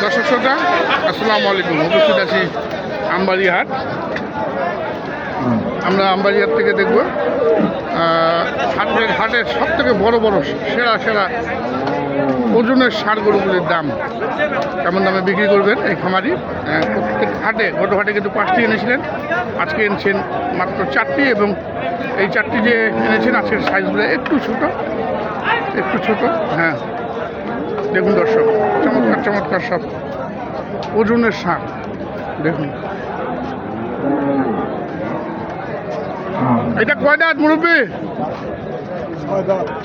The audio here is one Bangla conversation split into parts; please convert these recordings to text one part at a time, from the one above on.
দর্শক শ্রোতা আসসালামু আলাইকুম। উপস্থিত আছি আমবাড়ি হাট। আমরা আমবাড়ি হাট থেকে দেখব হাটের সব থেকে বড় সেরা ওজনের ষাঁড় গরুগুলির দাম কেমন দামে বিক্রি করবেন এই খামারি। প্রত্যেক হাটে গত হাটে কিন্তু 5টি এনেছিলেন, আজকে এনেছেন মাত্র 4টি, এবং এই 4টি যে এনেছেন আজকের সাইজগুলো একটু ছোট। হ্যাঁ দেখুন দর্শক, চমৎকার সব ওজনের ষাঁড় দেখুন। এটা কয় দাঁত মুরব্বী?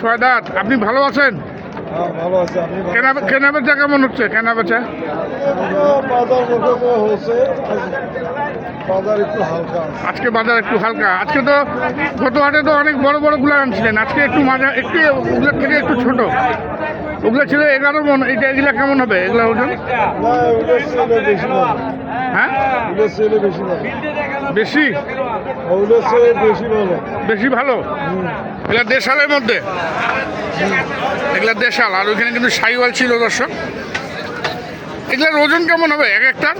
6 দাঁত। আপনি ভালো আছেন? কেনা বেচা কেমন হচ্ছে? কেনা বেচা আজকে বাজার একটু হালকা। আজকে তো গত হাটে তো অনেক বড় গুলো আনছিলেন, আজকে একটু ওগুলোর থেকে একটু ছোট। ওগুলো ছিল 11 মন। এগুলা কেমন হবে? এগুলা ওজন হ্যাঁ বেশি ভালো। এগুলা দেশালের মধ্যে, এগুলা দেশাল। আর ওইখানে কিন্তু সাইওয়াল ছিল দর্শক। এগুলার ওজন কেমন হবে এক একটা?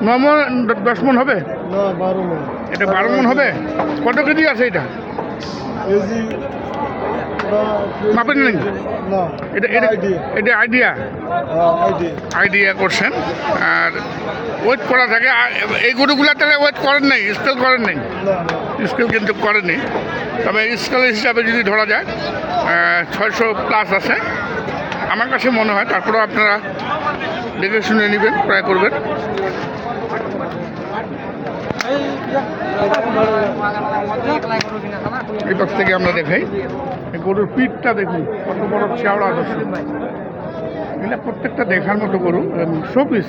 9 মন 10 মন হবে? এটা 12 মন হবে। কত কেজি আছে এটা? মাপেন নেই এটা আইডিয়া করছেন। আর ওয়েট করা থাকে। এই গরুগুলা তাহলে ওয়েট করেন নাই, স্কেল করেন নাই? স্কেল কিন্তু করেনি, তবে স্কেল হিসাবে যদি ধরা যায় 600 প্লাস আছে আমার কাছে মনে হয়। তারপরেও আপনারা দেখে শুনে নেবেন, ট্রাই করবেন। এই পাশ থেকে আমরা দেখাই গরুর পিঠটা দেখুন, কত বড় চেওড়া দর্শক। এগুলো প্রত্যেকটা দেখার মতো গরু, শোপিস।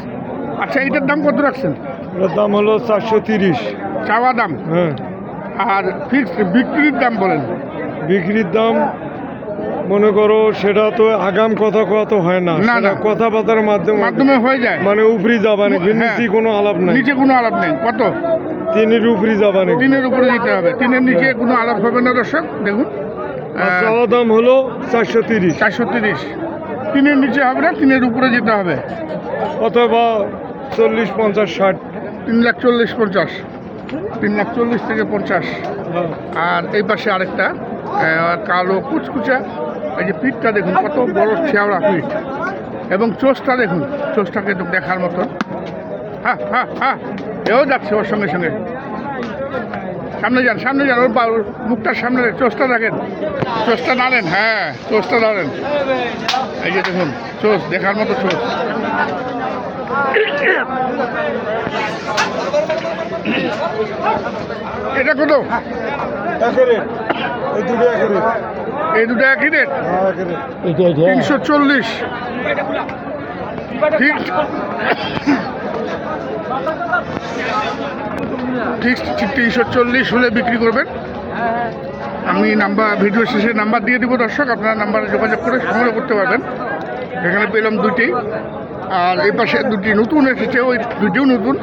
আচ্ছা, এইটার দাম কত রাখছেন? এটার দাম হলো 430 চাওয়া দাম। হ্যাঁ। আর ফিক্সড বিক্রির দাম বলেন? বিক্রির দাম মনে করো সেটা তো আগাম কথা তো হয় না, কথাবার্তার মাধ্যমে হয়ে যায়। মানে উপরি যাবানে নিচে কোনো আলাপ নাই, নিচে কোনো আলাপ নেই। কত? 3-এর উপরি যাবানে, 3-এর উপরে দিতে হবে। 3-এর নিচে কোনো আলাপ হবে না দর্শক। দেখুন চাওয়া দাম হলো 430। 430। 3-এর নিচে হবে না, 3-এর উপরে যেতে হবে। অথবা 40, 50, 60। 3,40,50। 3,40,000 থেকে 50। আর এই পাশে আরেকটা কালো কুচকুচা। এই যে পিঠটা দেখুন, কত বড় ছেওড়া পিঠ, এবং চোষটা দেখুন, চোষটাকে একটু দেখার মতন। হ্যাঁ এও যাচ্ছে ওর সঙ্গে সামনে যান। ওর মুখটার সামনে চোষটা দেখেন, চোষটা নাড়েন। হ্যাঁ চোষটা নাড়েন। এই যে দেখুন চোষ, দেখার মতো চোষ। এটা কত? এই দুটো একই রেট? 340। ঠিক 340 হলে বিক্রি করবেন। আমি ভিডিও শেষে নাম্বার দিয়ে দিব দর্শক, আপনারা নাম্বারে যোগাযোগ করে সংগ্রহ করতে পারবেন। এখানে পেলাম 2টি, আর এই পাশে 2টি নতুন এসেছে। ওই 2টিও নতুন,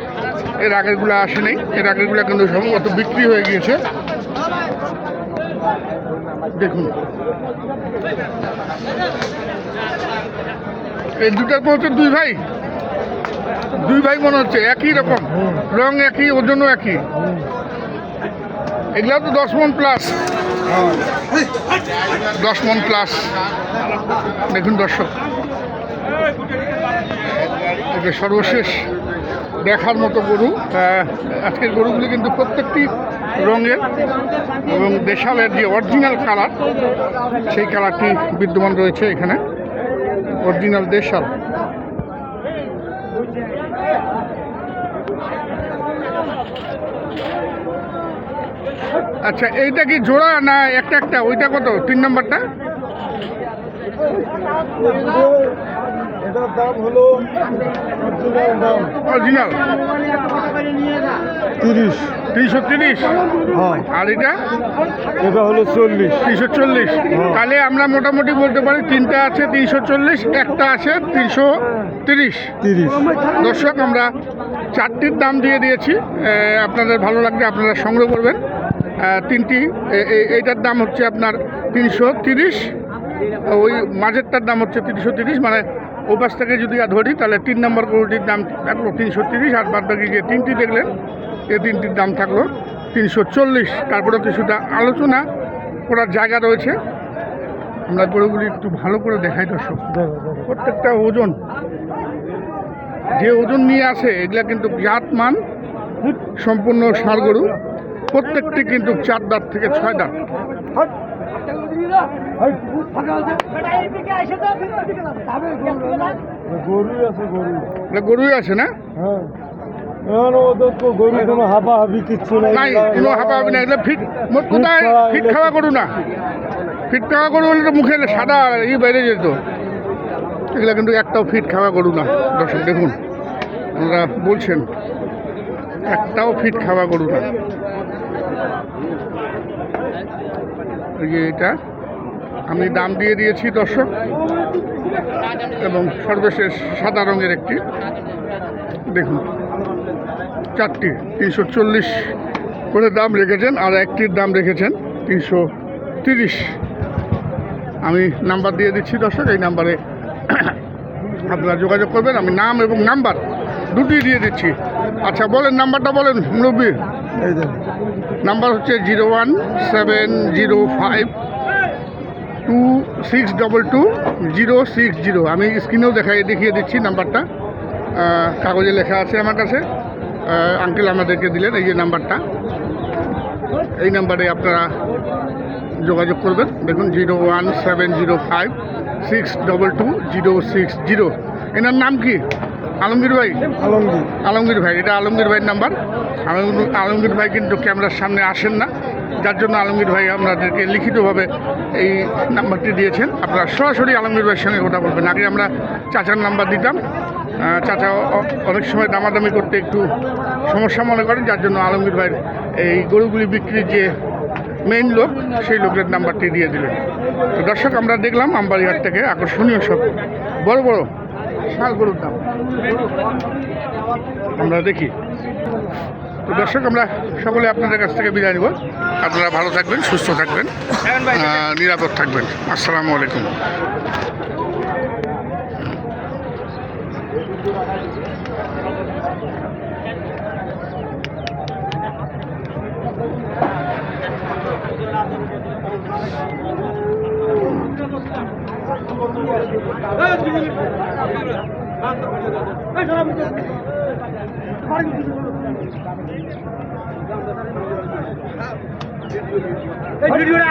এর আগেরগুলো আসেনি। এর আগেরগুলো কিন্তু সম্ভবত বিক্রি হয়ে গিয়েছে। দেখুন এই দুটার পর হচ্ছে দুই ভাই মনে হচ্ছে, একই রকম রং, একই ওজনও একই। এগুলা তো 10 মন প্লাস। 10 মন প্লাস। দেখুন দর্শক, এটা সর্বশেষ দেখার মতো গরু। আজকের গরুগুলি কিন্তু প্রত্যেকটি রঙের, এবং দেশালের যে অরিজিনাল কালার, সেই কালারটি বিদ্যমান রয়েছে এখানে। অরিজিনাল দেশাল। আচ্ছা, এইটা কি জোড়া না একটা? ওইটা কত? 3 নম্বরটা? এটার দাম হলো অরিজিনাল 330। হ্যাঁ। আর এটা হলো 40। 340। তাহলে আমরা মোটামুটি বলতে পারি 3টা আছে 340, একটা আছে 330। দর্শক, আমরা 4টির দাম দিয়ে দিয়েছি। আপনাদের ভালো লাগলে আপনারা সংগ্রহ করবেন। তিনটি এইটার দাম হচ্ছে আপনার 330, ওই মাঝেরটার দাম হচ্ছে 330, মানে ও পাশ থেকে যদি ধরি তাহলে 3 নম্বর গরুটির দাম থাকলো 330, আর বাদ বাকি যে তিনটি দেখলেন এই তিনটির দাম থাকলো 340। তারপরেও কিছুটা আলোচনা করার জায়গা রয়েছে। আমরা গরুগুলি একটু ভালো করে দেখাই দর্শক। প্রত্যেকটা ওজন, যে ওজন নিয়ে আসে এগুলা কিন্তু জাত মান সম্পূর্ণ ষাঁড় গরু, প্রত্যেকটি কিন্তু 4 দাঁত থেকে 6 দাঁত। গরুই আছে না? হ্যাঁ, ওদের তো গরু কোনো হাবাহাবি কিচ্ছু নাই, কোনো হাঁপাহাঁপি নাই। এগুলো ফিট, মোট কোথায় ফিট খাওয়া গরু না। ফিট খাওয়া গরু হলে তো মুখে সাদা বেড়ে যেত। এগুলো কিন্তু একটাও ফিট খাওয়া গরু না দর্শক, দেখুন ওরা বলছেন একটাও ফিট খাওয়া গরু না। এই যে এটা আমি দাম দিয়ে দিয়েছি দর্শক, এবং সর্বশেষ সাদা রঙের একটি দেখুন, 4টি 340 করে দাম রেখেছেন, আর একটির দাম রেখেছেন 330। আমি নাম্বার দিয়ে দিচ্ছি দর্শক, এই নাম্বারে আপনারা যোগাযোগ করবেন। আমি নাম এবং নাম্বার দুটি দিয়ে দিচ্ছি। আচ্ছা বলেন, নাম্বারটা বলেন মুরব্বী। নাম্বার হচ্ছে 017052622 আমি স্ক্রিনেও দেখিয়ে দিচ্ছি নাম্বারটা, কাগজে লেখা আছে আমার কাছে, আঙ্কেল আমাদেরকে দিলেন এই যে নাম্বারটা। এই নাম্বারে আপনারা যোগাযোগ করবেন। দেখুন 01705262260। এনার নাম কি? আলমগীর ভাই। আলমগীর ভাই, এটা আলমগীর ভাইয়ের নাম্বার। আলমগীর ভাই কিন্তু ক্যামেরার সামনে আসেন না, যার জন্য আলমগীর ভাই আপনাদেরকে লিখিতভাবে এই নাম্বারটি দিয়েছেন। আপনারা সরাসরি আলমগীর ভাইয়ের সঙ্গে কথা বলবেন। আগে আমরা চাচার নাম্বার দিতাম, চাচা অনেক সময় দামাদামি করতে একটু সমস্যা মনে করেন, যার জন্য আলমগীর ভাইয়ের এই গরুগুলি বিক্রির যে মেইন লোক, সেই লোকের নাম্বারটি দিয়ে দিলেন। তো দর্শক, আমরা দেখলাম আমবাড়িহাট থেকে আকর্ষণীয় সব বড় বড় ষাঁড় গরুর দাম আমরা দেখি। তো দর্শক, আমরা সকলে আপনাদের কাছ থেকে বিদায় নিব। আপনারা ভালো থাকবেন, সুস্থ থাকবেন, নিরাপদ থাকবেন। আসসালামু আলাইকুম। এই ভিডিওটা